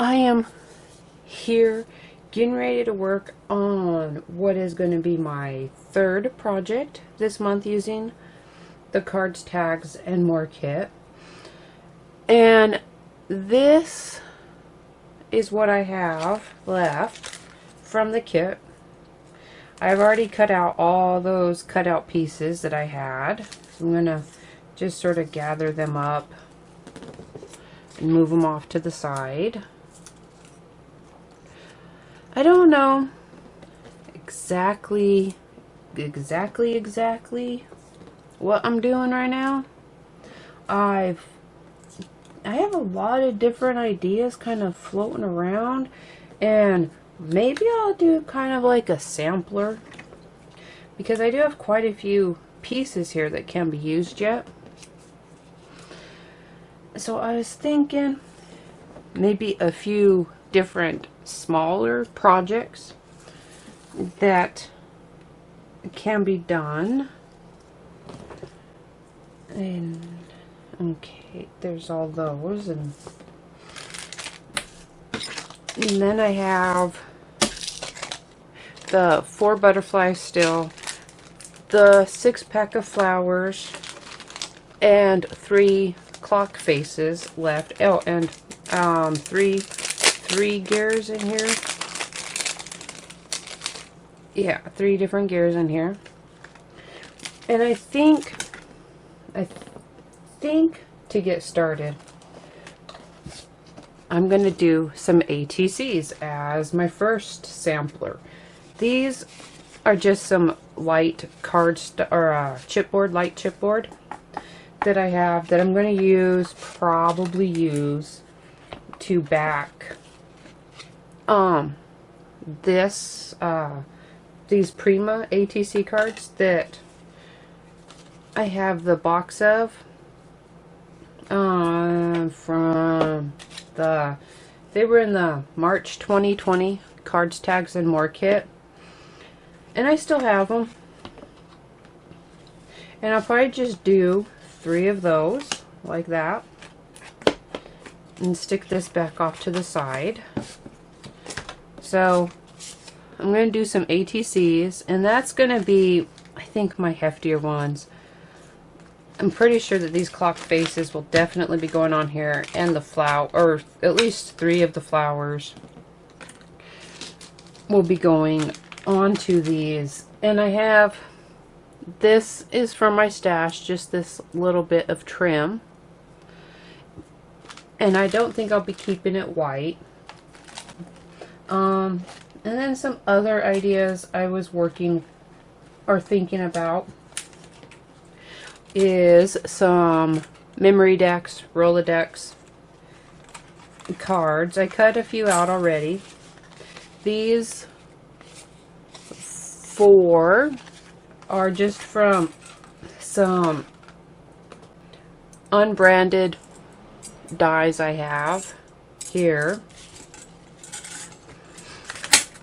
I am here getting ready to work on what is going to be my third project this month using the cards, tags, and more kit. And this is what I have left from the kit. I've already cut out all those cutout pieces that I had. I'm going to just sort of gather them up and move them off to the side. I don't know exactly what I'm doing right now. I have a lot of different ideas kind of floating around, and maybe I'll do kind of like a sampler, because I do have quite a few pieces here that can be used yet. So I was thinking maybe a few different smaller projects that can be done. And okay, there's all those, and then I have the 4 butterflies still, the 6-pack of flowers, and 3 clock faces left. Oh, and three gears in here. Yeah, 3 different gears in here. And I think to get started, I'm going to do some ATCs as my first sampler. These are just some light chipboard, light chipboard that I have that I'm going to probably use to back these Prima ATC cards that I have the box of they were in the March 2020 cards, tags, and more kit, and I still have them. And I'll probably just do 3 of those like that and stick this back off to the side. So I'm going to do some ATCs, and that's going to be, I think, my heftier ones. I'm pretty sure that these clock faces will definitely be going on here, and the flower, or at least 3 of the flowers will be going onto these. And I have, this is from my stash, just this little bit of trim, and I don't think I'll be keeping it white. And then some other ideas I was working or thinking about is some Memorydex, Rolodex cards. I cut a few out already. These 4 are just from some unbranded dies I have here.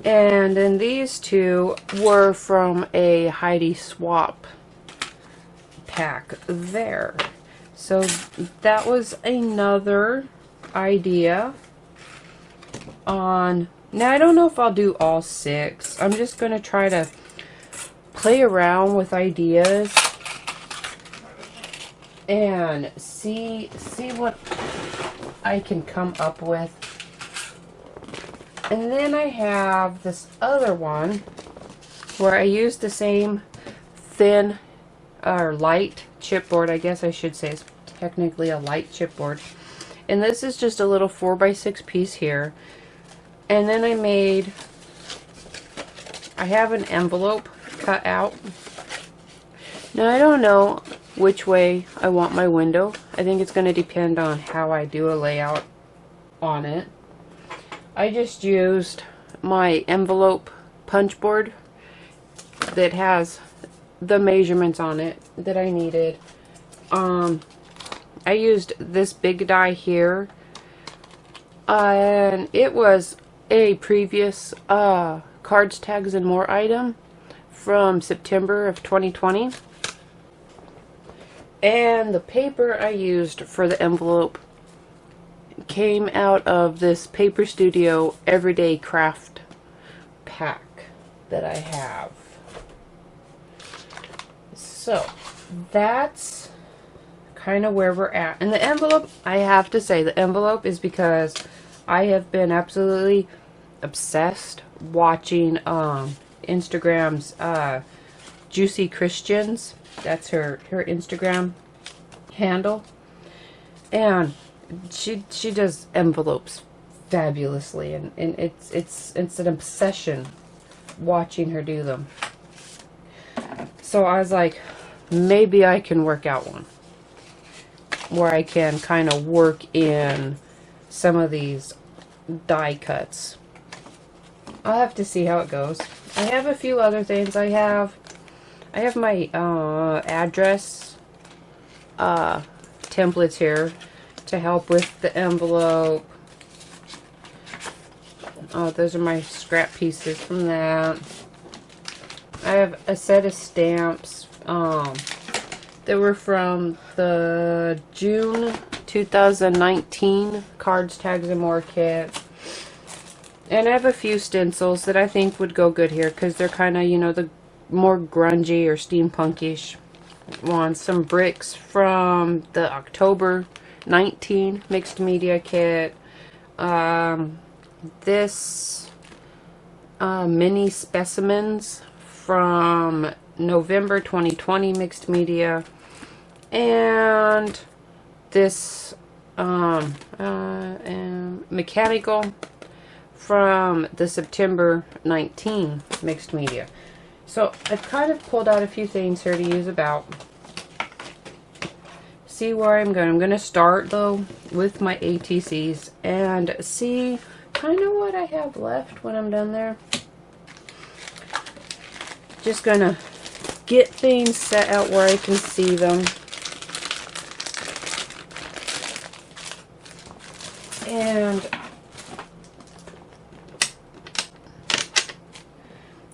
And then these 2 were from a Heidi swap pack there. So that was another idea on. Now I don't know if I'll do all 6. I'm just going to try to play around with ideas and see what I can come up with. And then I have this other one where I use the same thin or light chipboard. I guess I should say it's technically a light chipboard. And this is just a little 4x6 piece here. And then I have an envelope cut out. Now I don't know which way I want my window. I think it's going to depend on how I do a layout on it. I just used my envelope punch board that has the measurements on it that I needed. I used this big die here, and it was a previous cards, tags, and more item from September of 2020. And the paper I used for the envelope came out of this Paper Studio Everyday Craft pack that I have. So that's kind of where we're at. And the envelope, I have to say, the envelope is because I have been absolutely obsessed watching Instagram's Juicy Christians. That's her Instagram handle, and she does envelopes fabulously, and it's an obsession watching her do them. So I was like, maybe I can work out one where I can kind of work in some of these die cuts. I'll have to see how it goes. I have a few other things. I have my address templates here to help with the envelope. Oh, those are my scrap pieces from that. I have a set of stamps that were from the June 2019 Cards, Tags, and More kit. And I have a few stencils that I think would go good here because they're kind of, you know, the more grungy or steampunkish ones. Some bricks from the October 19 mixed media kit. This mini specimens from November 2020 mixed media, and this mechanical from the September 19 mixed media. So I've kind of pulled out a few things here to use about. See where I'm going. I'm going to start though with my ATCs and see kind of what I have left when I'm done there. Just going to get things set out where I can see them. And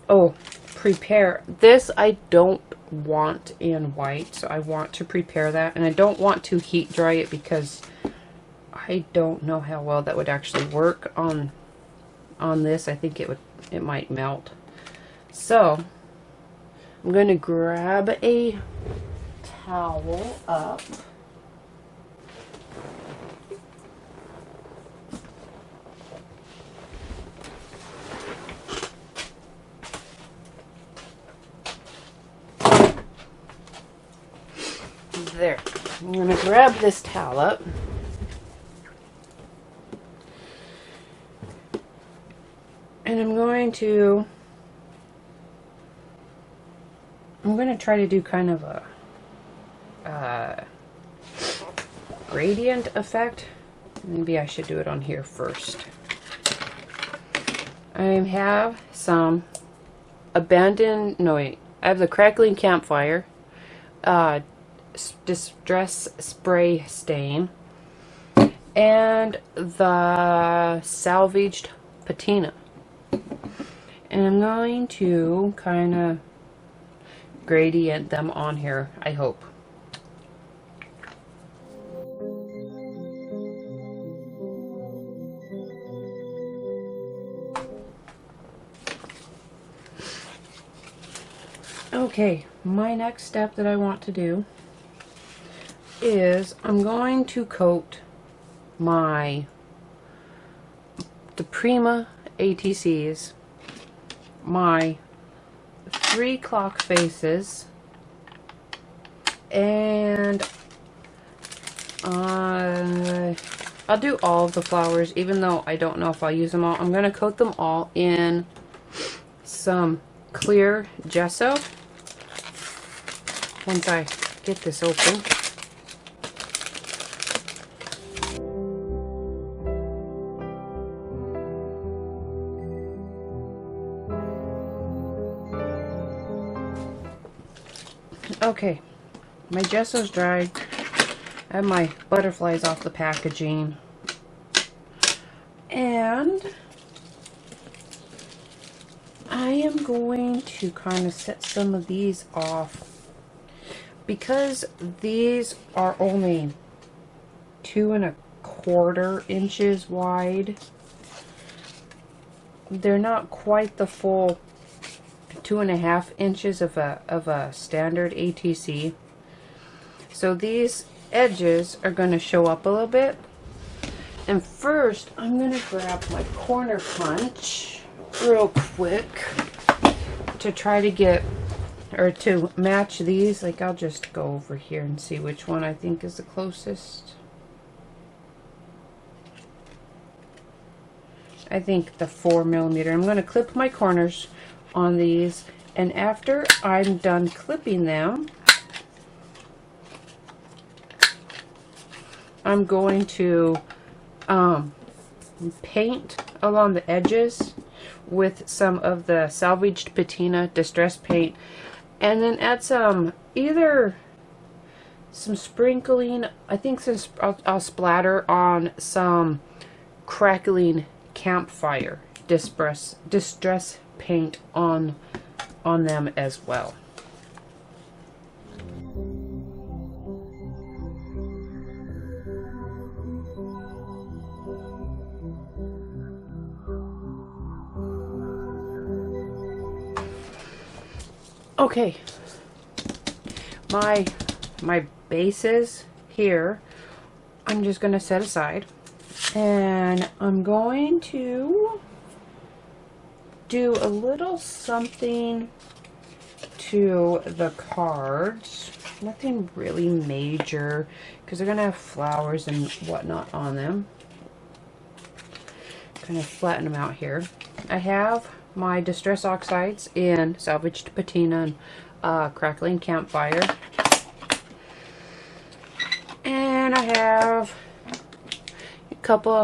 oh, prepare. This I don't want in white, so I want to prepare that, and I don't want to heat dry it because I don't know how well that would actually work on this. I think it might melt. So I'm going to grab a towel up. There. I'm going to grab this towel up. And I'm going to try to do kind of a gradient effect. Maybe I should do it on here first. I have some abandoned, no wait, I have the Crackling Campfire Distress Spray Stain and the Salvaged Patina. And I'm going to kind of gradient them on here, I hope. Okay, my next step that I want to do is I'm going to coat the Prima ATCs, my 3 clock faces, and I'll do all of the flowers, even though I don't know if I'll use them all. I'm going to coat them all in some clear gesso once I get this open. Okay, my gesso's dry. I have my butterflies off the packaging. And I am going to kind of set some of these off because these are only 2 1/4 1/4 inches wide. They're not quite the full 2.5 inches of a standard ATC. So these edges are going to show up a little bit. And first, I'm going to grab my corner punch real quick to try to get, or to match these. Like, I'll just go over here and see which one I think is the closest. I think the 4mm. I'm going to clip my corners on these, and after I'm done clipping them, I'm going to paint along the edges with some of the salvaged patina distress paint, and then add some, either some sprinkling, I think I'll splatter on some crackling campfire distress paint on them as well. Okay, my bases here I'm just going to set aside, and I'm going to do a little something to the cards. Nothing really major, because they're going to have flowers and whatnot on them. Kind of flatten them out here. I have my Distress Oxides in Salvaged Patina and Crackling Campfire. And I have a couple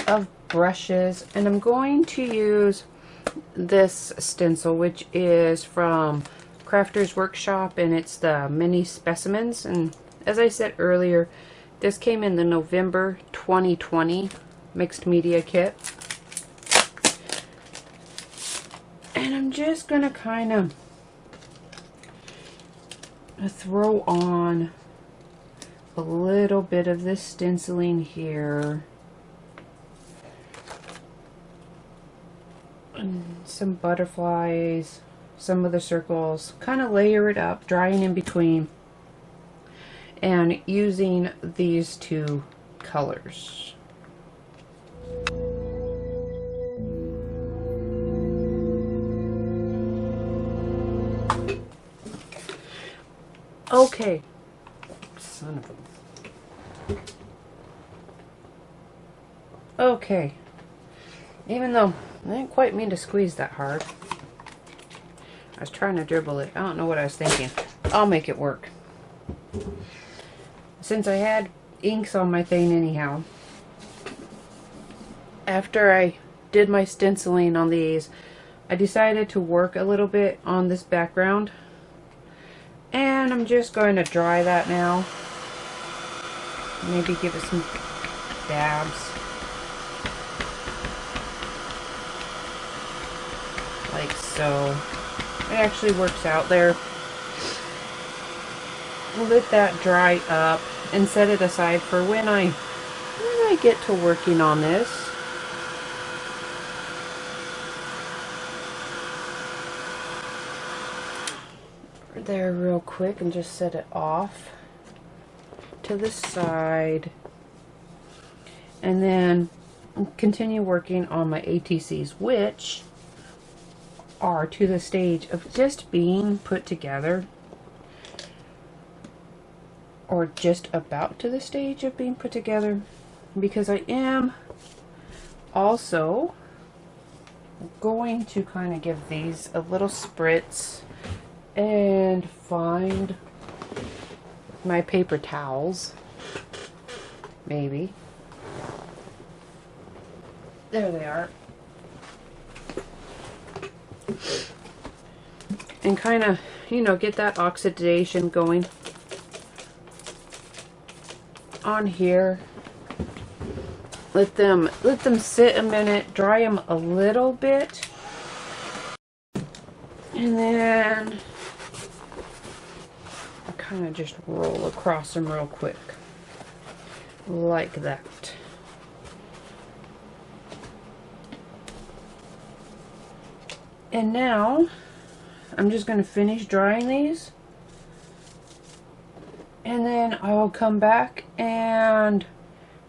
of brushes, and I'm going to use this stencil, which is from Crafter's Workshop, and it's the mini specimens. And as I said earlier, this came in the November 2020 mixed media kit. And I'm just gonna kind of throw on a little bit of this stenciling here, and some butterflies, some of the circles, kind of layer it up, drying in between, and using these two colors. Okay, son of a... Okay, even though I didn't quite mean to squeeze that hard, I was trying to dribble it. I don't know what I was thinking. I'll make it work. Since I had inks on my thing anyhow, after I did my stenciling on these, I decided to work a little bit on this background. And I'm just going to dry that now. Maybe give it some dabs. Like so. It actually works out there. Let that dry up and set it aside for when I get to working on this. There real quick, and just set it off to the side, and then continue working on my ATCs, which are to the stage of just being put together, or just about to the stage of being put together, because I am also going to kind of give these a little spritz and find my paper towels, maybe. There they are. And kind of, you know, get that oxidation going on here. Let them sit a minute, dry them a little bit, and then kind of just roll across them real quick, like that. And now I'm just going to finish drying these, and then I will come back and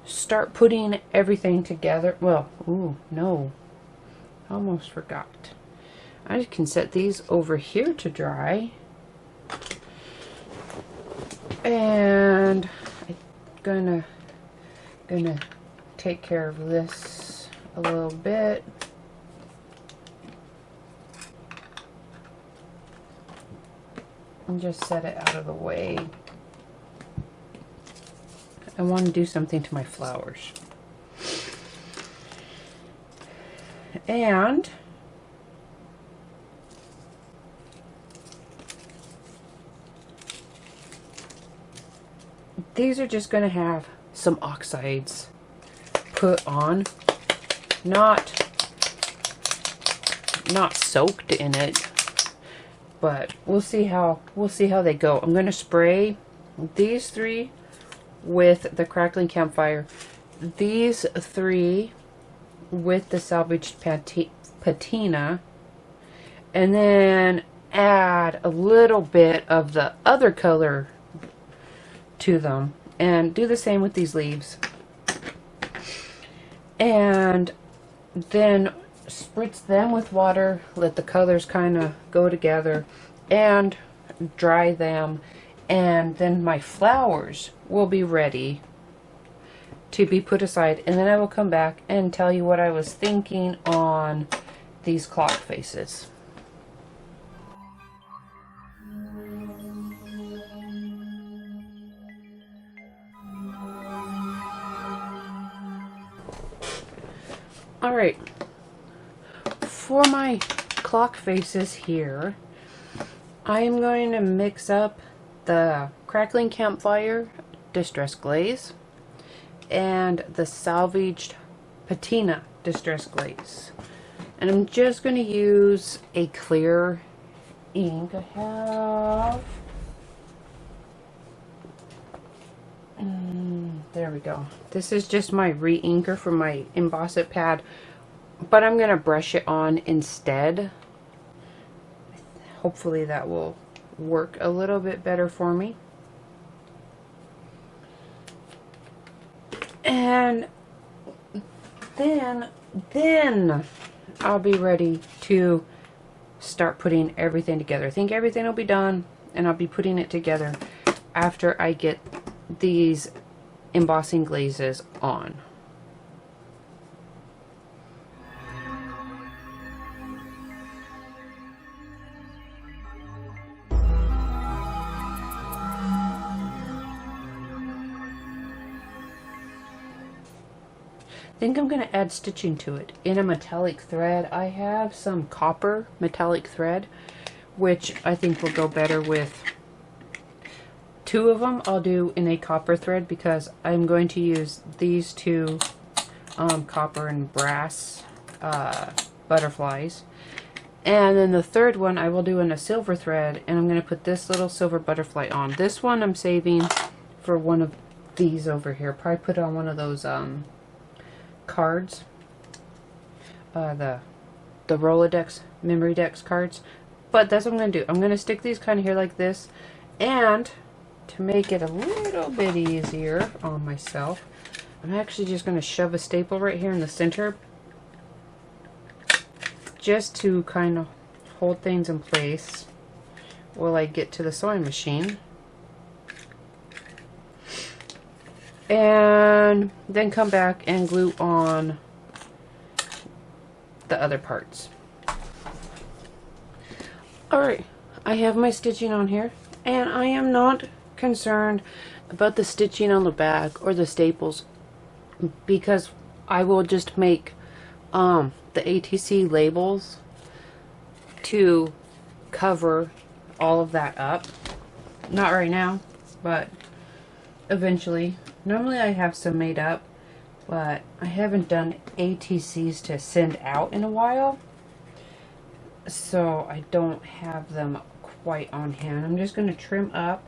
start putting everything together. Well, ooh, no, almost forgot. I can set these over here to dry, and I'm gonna take care of this a little bit. And just set it out of the way. I want to do something to my flowers. And these are just going to have some oxides put on, not soaked in it, but we'll see how they go. I'm going to spray these 3 with the crackling campfire, these 3 with the salvaged patina, and then add a little bit of the other color to them, and do the same with these leaves, and then spritz them with water, let the colors kind of go together, and dry them, and then my flowers will be ready to be put aside, and then I will come back and tell you what I was thinking on these clock faces. Alright, for my clock faces here, I am going to mix up the crackling campfire distress glaze and the salvaged patina distress glaze, and I'm just going to use a clear ink. I have there we go. This is just my re-inker from my Emboss It pad, but I'm going to brush it on instead. Hopefully that will work a little bit better for me. And then I'll be ready to start putting everything together. I think everything will be done, and I'll be putting it together after I get these embossing glazes on. I think I'm going to add stitching to it in a metallic thread. I have some copper metallic thread, which I think will go better with 2 of them. I'll do in a copper thread because I'm going to use these 2 copper and brass butterflies, and then the 3rd one I will do in a silver thread, and I'm going to put this little silver butterfly on. This one I'm saving for one of these over here. Probably put it on one of those cards, the Rolodex Memorydex cards. But that's what I'm going to do. I'm going to stick these kind of here like this, and to make it a little bit easier on myself, I'm actually just going to shove a staple right here in the center, just to kind of hold things in place while I get to the sewing machine. And then come back and glue on the other parts. Alright, I have my stitching on here, and I am not concerned about the stitching on the back or the staples, because I will just make the ATC labels to cover all of that up. Not right now, but eventually. Normally I have some made up, but I haven't done ATCs to send out in a while, so I don't have them quite on hand. I'm just going to trim up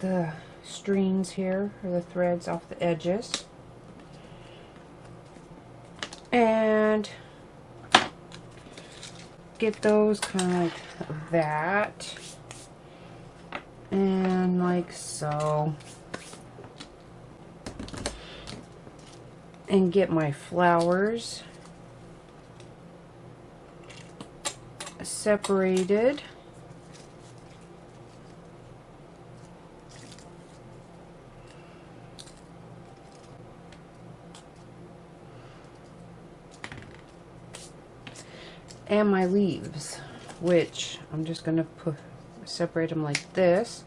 the strings here, or the threads off the edges, and and get those kind of like that, and like so, and get my flowers separated. And my leaves, which I'm just going to separate them like this,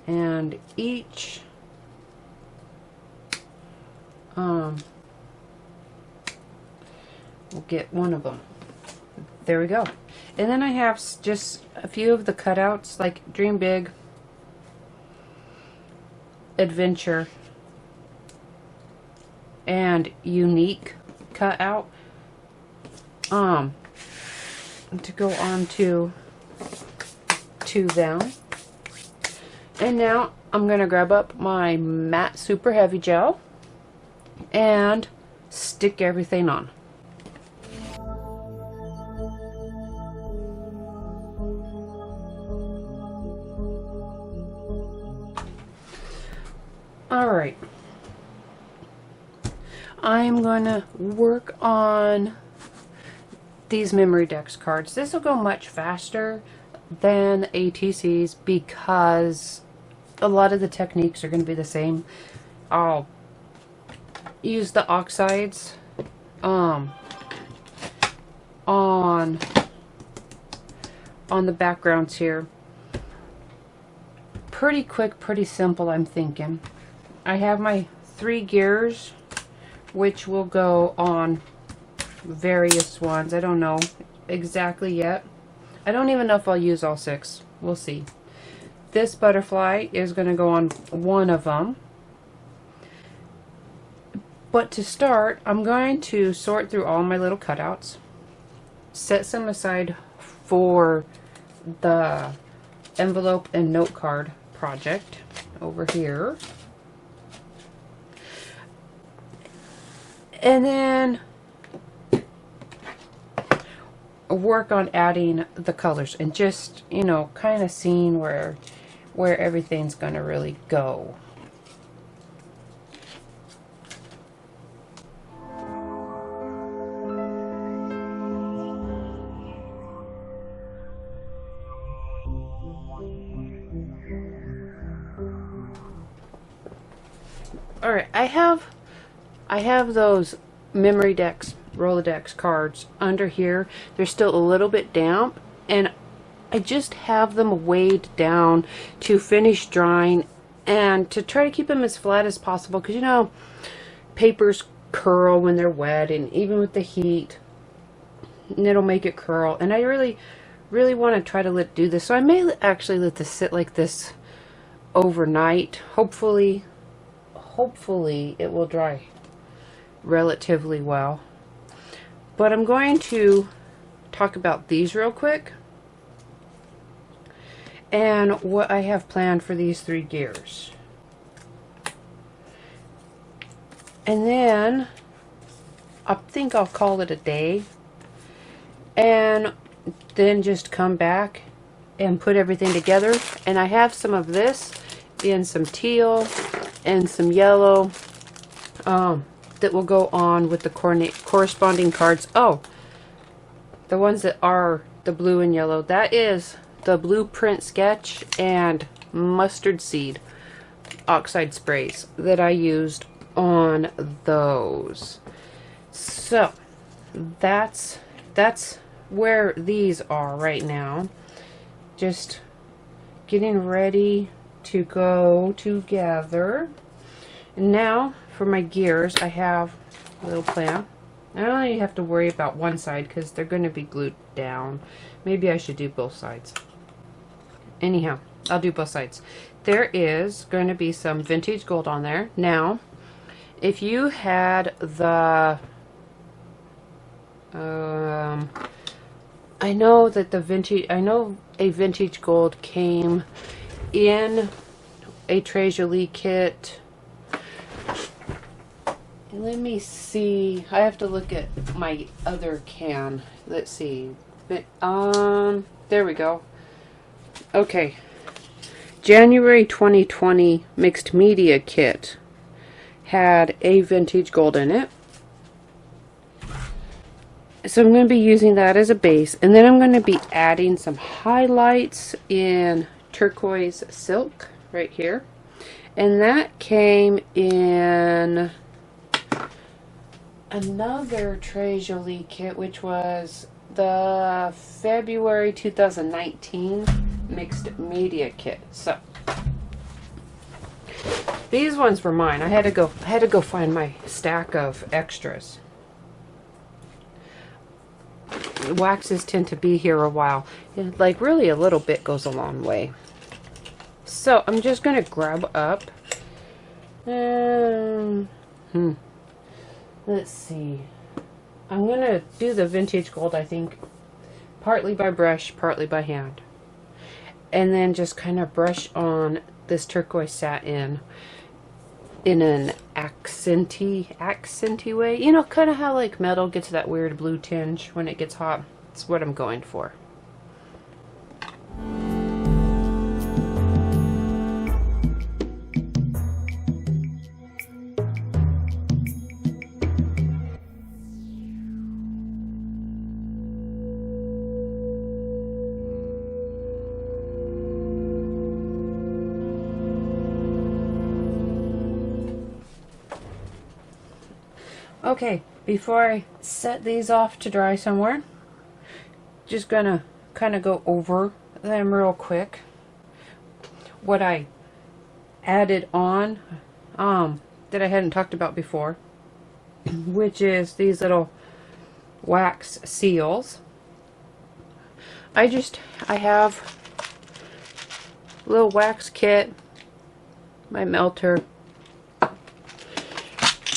and each we'll get one of them. There we go. And then I have just a few of the cutouts, like Dream Big, Adventure, and Unique cutout to go on to them. And now I'm going to grab up my matte super heavy gel and stick everything on. Alright, I'm going to work on these Memorydex cards. This will go much faster than ATCs because a lot of the techniques are going to be the same. I'll use the oxides on the backgrounds here. Pretty quick, pretty simple, I'm thinking. I have my 3 gears, which will go on various ones. I don't know exactly yet. I don't even know if I'll use all 6. We'll see. This butterfly is going to go on one of them. But to start, I'm going to sort through all my little cutouts, set some aside for the envelope and note card project over here. And then work on adding the colors and just, you know, kind of seeing where everything's going to really go. All right, I have those Memorydex Rolodex cards under here. They're still a little bit damp, and I just have them weighed down to finish drying and to try to keep them as flat as possible, because you know papers curl when they're wet, and even with the heat it'll make it curl, and I really want to try to do this. So I may actually let this sit like this overnight. Hopefully it will dry relatively well. But I'm going to talk about these real quick and what I have planned for these 3 gears. And then I think I'll call it a day, and then just come back and put everything together. And I have some of this in some teal and some yellow that will go on with the corresponding cards. Oh, the ones that are the blue and yellow, that is the Blueprint Sketch and Mustard Seed oxide sprays that I used on those. So that's where these are right now. Just getting ready to go together. And now for my gears, I have a little plan. I don't really have to worry about one side because they're going to be glued down. Maybe I should do both sides. Anyhow, I'll do both sides. There is going to be some vintage gold on there. Now, if you had the I know a vintage gold came in a Tres Jolie kit Let me see. I have to look at my other can. Let's see. There we go. Okay. January 2020 Mixed Media Kit had a vintage gold in it. So I'm going to be using that as a base, and then I'm going to be adding some highlights in turquoise silk right here. And that came in another Tres Jolie kit, which was the February 2019 Mixed Media Kit. So these ones were mine. I had to go find my stack of extras. Waxes tend to be here a while. Like really a little bit goes a long way. So I'm just going to grab up. Let's see. I'm going to do the vintage gold, I think, partly by brush, partly by hand. And then just kind of brush on this turquoise satin in an accenty way. You know, kind of how like metal gets that weird blue tinge when it gets hot. That's what I'm going for. Okay, before I set these off to dry somewhere, just gonna kind of go over them real quick. What I added on that I hadn't talked about before, which is these little wax seals. I have a little wax kit, my melter.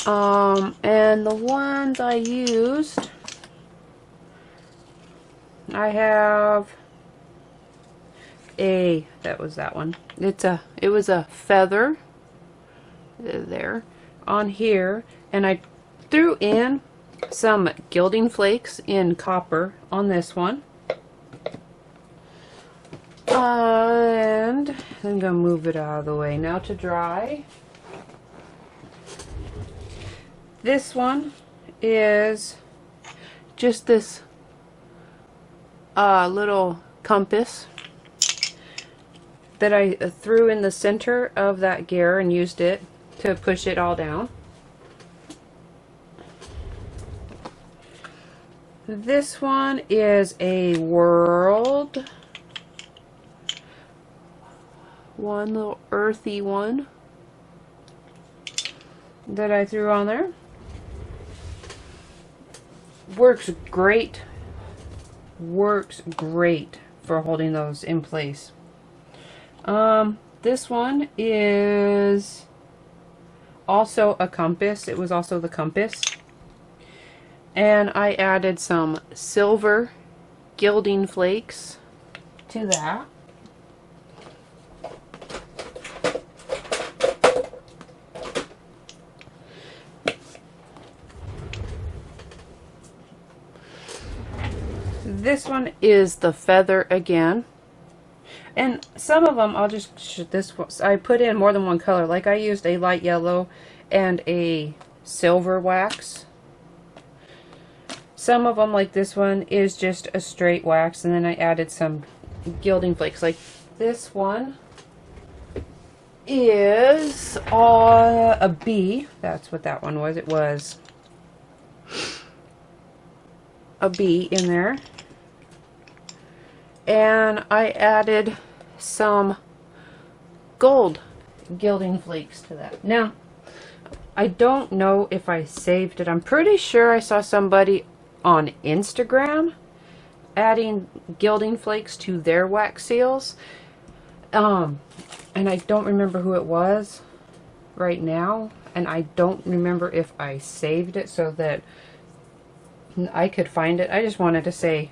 And the ones I used, I have that was that one. It was a feather there on here, and I threw in some gilding flakes in copper on this one. And I'm gonna move it out of the way now to dry. This one is just this little compass that I threw in the center of that gear and used it to push it all down. This one is a world one, little earthy one that I threw on there. Works great for holding those in place. This one is also a compass. It was also the compass, and I added some silver gilding flakes to that. This one is the feather again, and some of them I'll just I put in more than one color. Like I used a light yellow and a silver wax. Some of them, like this one, is just a straight wax, and then I added some gilding flakes. Like this one is a bee. That's what that one was. It was a bee in there. And I added some gold gilding flakes to that. Now, I don't know if I saved it. I'm pretty sure I saw somebody on Instagram adding gilding flakes to their wax seals. And I don't remember who it was right now. And I don't remember if I saved it so that I could find it. I just wanted to say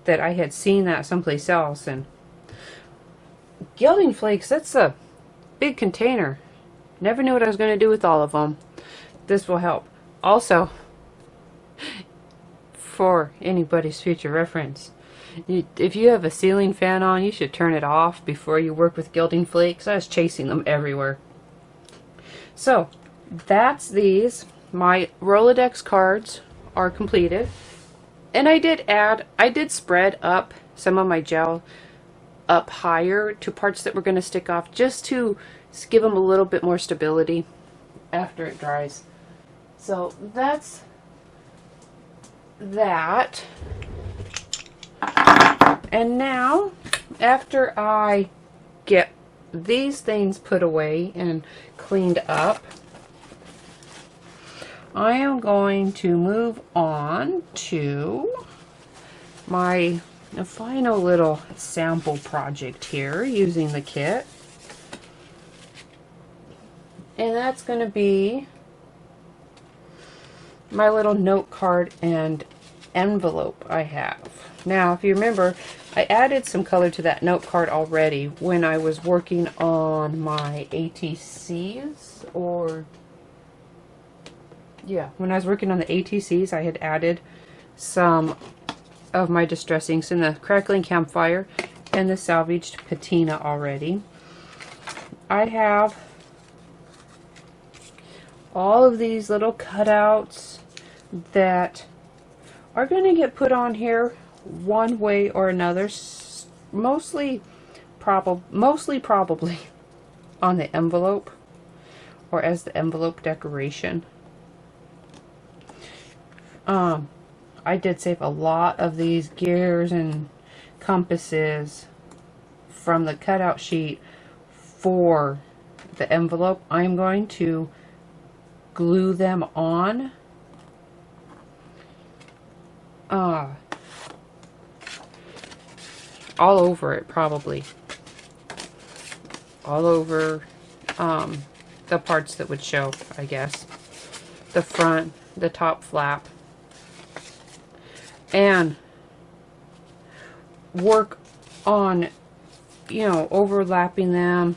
that I had seen that someplace else. And gilding flakes, that's a big container. Never knew what I was going to do with all of them. this will help. Also, for anybody's future reference, if you have a ceiling fan on, you should turn it off before you work with gilding flakes. I was chasing them everywhere. So that's these. My Rolodex cards are completed, and I did spread up some of my gel up higher to parts that were going to stick off, just to give them a little bit more stability after it dries. So that's that. And now, after I get these things put away and cleaned up, I am going to move on to my final little sample project here using the kit. And that's going to be my little note card and envelope I have. Now, if you remember, I added some color to that note card already when I was working on my ATCs, or yeah, when I was working on the ATCs, I had added some of my distress inks in the crackling campfire and the salvaged patina already. I have all of these little cutouts that are going to get put on here one way or another, mostly probably on the envelope or as the envelope decoration. I did save a lot of these gears and compasses from the cutout sheet for the envelope. I'm going to glue them on all over it, probably all over the parts that would show, I guess, the front, the top flap, and work on, you know, overlapping them,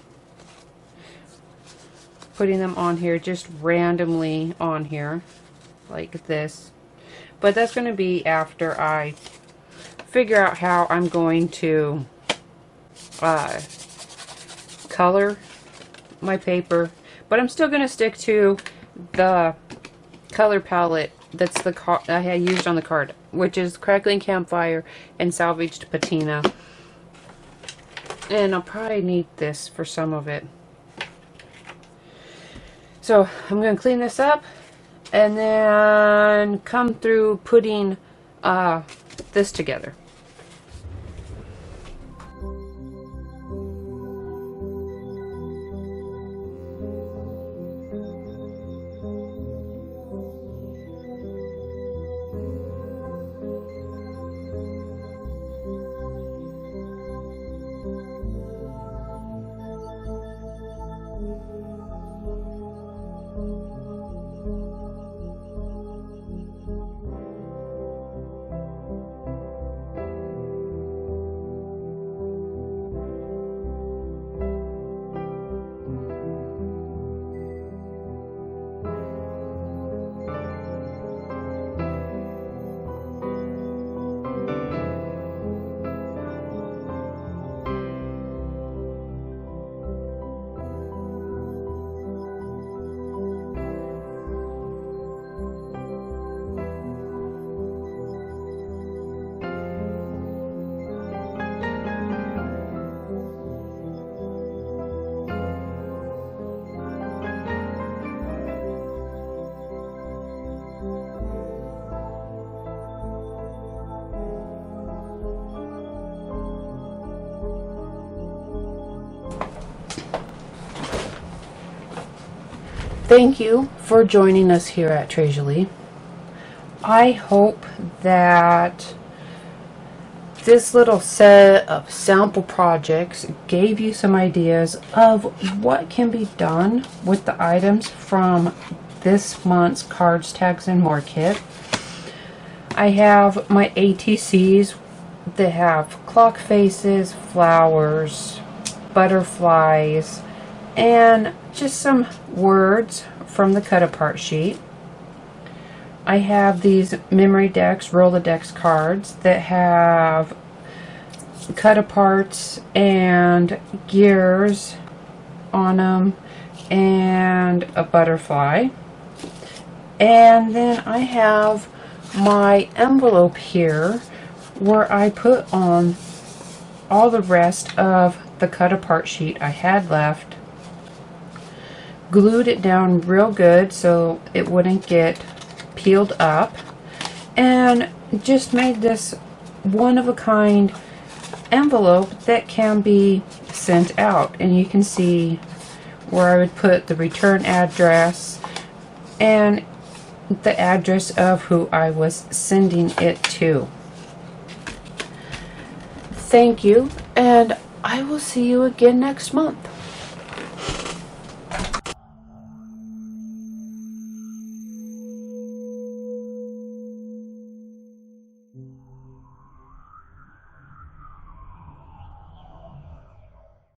putting them on here just randomly on here like this. But that's going to be after I figure out how I'm going to color my paper, but I'm still going to stick to the color palette that's the I had used on the card, which is Crackling Campfire and Salvaged Patina. And I'll probably need this for some of it. So I'm going to clean this up and then come through putting this together. Thank you for joining us here at Tres Jolie. I hope that this little set of sample projects gave you some ideas of what can be done with the items from this month's Cards, Tags, and More kit. I have my ATCs that have clock faces, flowers, butterflies, and just some words from the cut apart sheet. I have these Memorydex Rolodex cards that have cut aparts and gears on them and a butterfly. And then I have my envelope here where I put on all the rest of the cut apart sheet I had left, glued it down real good so it wouldn't get peeled up, and just made this one-of-a-kind envelope that can be sent out. And you can see where I would put the return address and the address of who I was sending it to. Thank you, and I will see you again next month.